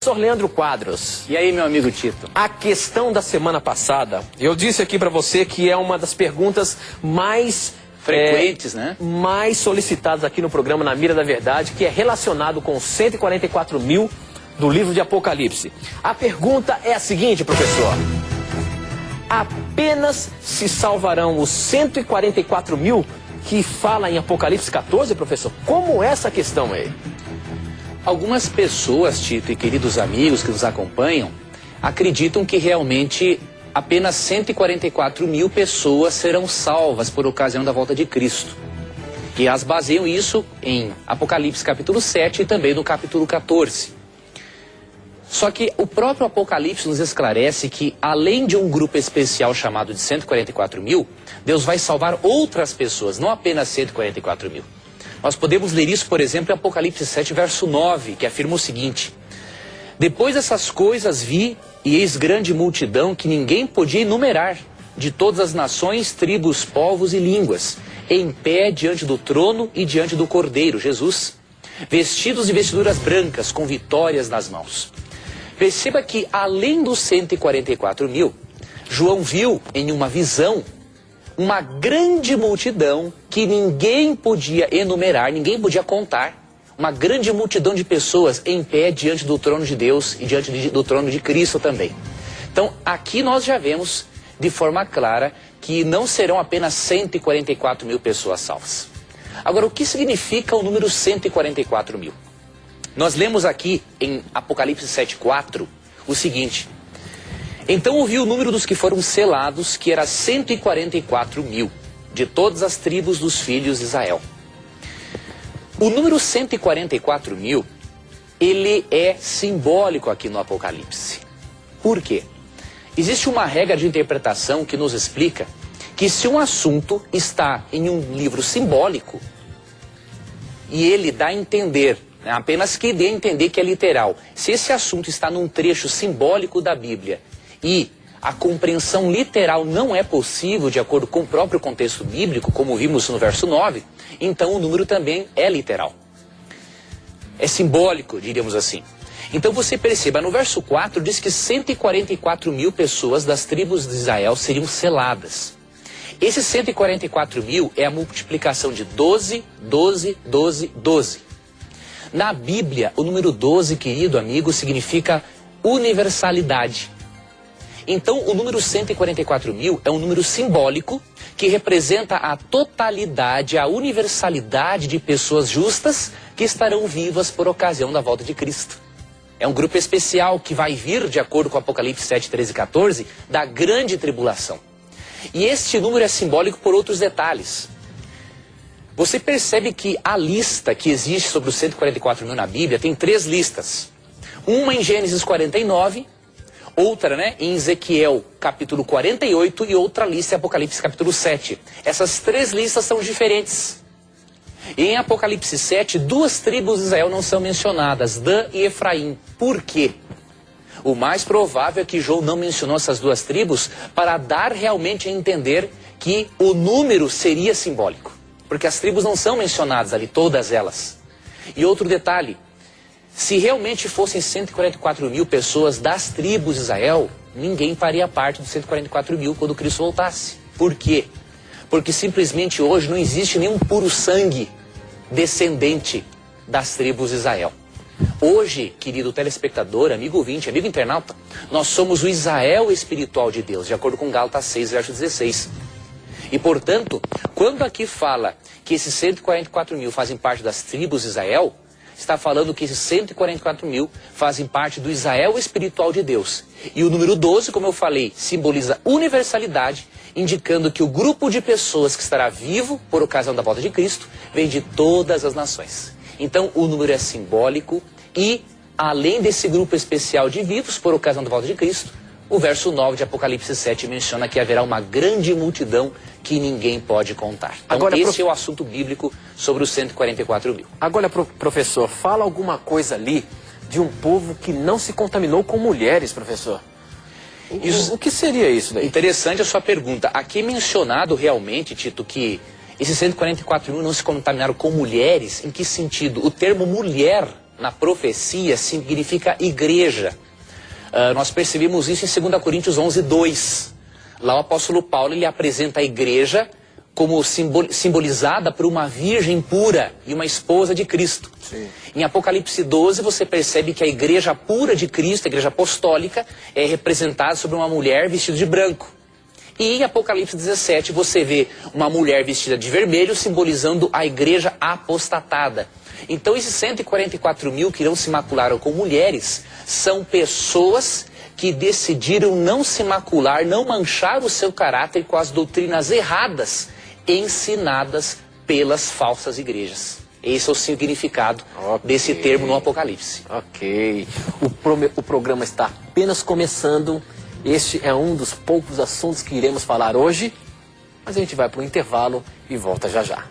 Professor Leandro Quadros. E aí, meu amigo Tito? A questão da semana passada, eu disse aqui para você que é uma das perguntas mais frequentes, né? Mais solicitadas aqui no programa Na Mira da Verdade, que é relacionado com os 144 mil do livro de Apocalipse. A pergunta é a seguinte, professor: apenas se salvarão os 144 mil que fala em Apocalipse 14, professor? Como é essa questão aí? Algumas pessoas, Tito e queridos amigos que nos acompanham, acreditam que realmente apenas 144 mil pessoas serão salvas por ocasião da volta de Cristo. E as baseiam isso em Apocalipse capítulo 7 e também no capítulo 14. Só que o próprio Apocalipse nos esclarece que, além de um grupo especial chamado de 144 mil, Deus vai salvar outras pessoas, não apenas 144 mil. Nós podemos ler isso, por exemplo, em Apocalipse 7, verso 9, que afirma o seguinte: depois dessas coisas vi, e eis grande multidão que ninguém podia enumerar, de todas as nações, tribos, povos e línguas, em pé diante do trono e diante do Cordeiro, Jesus, vestidos de vestiduras brancas, com vitórias nas mãos. Perceba que, além dos 144 mil, João viu em uma visão uma grande multidão que ninguém podia enumerar, ninguém podia contar. Uma grande multidão de pessoas em pé diante do trono de Deus e diante do trono de Cristo também. Então, aqui nós já vemos de forma clara que não serão apenas 144 mil pessoas salvas. Agora, o que significa o número 144 mil? Nós lemos aqui em Apocalipse 7,4 o seguinte: então ouvi o número dos que foram selados, que era 144 mil, de todas as tribos dos filhos de Israel. O número 144 mil, ele é simbólico aqui no Apocalipse. Por quê? Existe uma regra de interpretação que nos explica que se um assunto está em um livro simbólico, e ele dá a entender, apenas que dê a entender que é literal, se esse assunto está num trecho simbólico da Bíblia, e a compreensão literal não é possível de acordo com o próprio contexto bíblico, como vimos no verso 9, então o número também é literal. É simbólico, diríamos assim. Então você perceba, no verso 4 diz que 144 mil pessoas das tribos de Israel seriam seladas. Esses 144 mil é a multiplicação de 12, 12, 12, 12. Na Bíblia, o número 12, querido amigo, significa universalidade. Então, o número 144 mil é um número simbólico que representa a totalidade, a universalidade de pessoas justas que estarão vivas por ocasião da volta de Cristo. É um grupo especial que vai vir, de acordo com Apocalipse 7, 13 e 14, da grande tribulação. E este número é simbólico por outros detalhes. Você percebe que a lista que existe sobre os 144 mil na Bíblia tem 3 listas. Uma em Gênesis 49... outra, em Ezequiel capítulo 48 e outra lista em Apocalipse capítulo 7. Essas 3 listas são diferentes. E em Apocalipse 7, 2 tribos de Israel não são mencionadas, Dan e Efraim. Por quê? O mais provável é que João não mencionou essas 2 tribos para dar realmente a entender que o número seria simbólico. Porque as tribos não são mencionadas ali, todas elas. E outro detalhe: se realmente fossem 144 mil pessoas das tribos de Israel, ninguém faria parte dos 144 mil quando Cristo voltasse. Por quê? Porque simplesmente hoje não existe nenhum puro sangue descendente das tribos de Israel. Hoje, querido telespectador, amigo ouvinte, amigo internauta, nós somos o Israel espiritual de Deus, de acordo com Gálatas 6, verso 16. E, portanto, quando aqui fala que esses 144 mil fazem parte das tribos de Israel, está falando que esses 144 mil fazem parte do Israel espiritual de Deus. E o número 12, como eu falei, simboliza universalidade, indicando que o grupo de pessoas que estará vivo por ocasião da volta de Cristo vem de todas as nações. Então o número é simbólico e, além desse grupo especial de vivos por ocasião da volta de Cristo, o verso 9 de Apocalipse 7 menciona que haverá uma grande multidão que ninguém pode contar. Então agora, esse é o assunto bíblico sobre os 144 mil. Agora, professor, fala alguma coisa ali de um povo que não se contaminou com mulheres, professor. O que seria isso daí? Interessante a sua pergunta. Aqui é mencionado realmente, Tito, que esses 144 mil não se contaminaram com mulheres. Em que sentido? O termo mulher na profecia significa igreja. Nós percebemos isso em 2 Coríntios 11:2. Lá o apóstolo Paulo ele apresenta a igreja como simbolizada por uma virgem pura e uma esposa de Cristo. Sim. Em Apocalipse 12 você percebe que a igreja pura de Cristo, a igreja apostólica, é representada sobre uma mulher vestida de branco. E em Apocalipse 17 você vê uma mulher vestida de vermelho simbolizando a igreja apostatada. Então esses 144 mil que não se macularam com mulheres são pessoas que decidiram não se macular, não manchar o seu caráter com as doutrinas erradas ensinadas pelas falsas igrejas. Esse é o significado desse termo no Apocalipse. Ok. O programa está apenas começando. Este é um dos poucos assuntos que iremos falar hoje. Mas a gente vai para o intervalo e volta já já.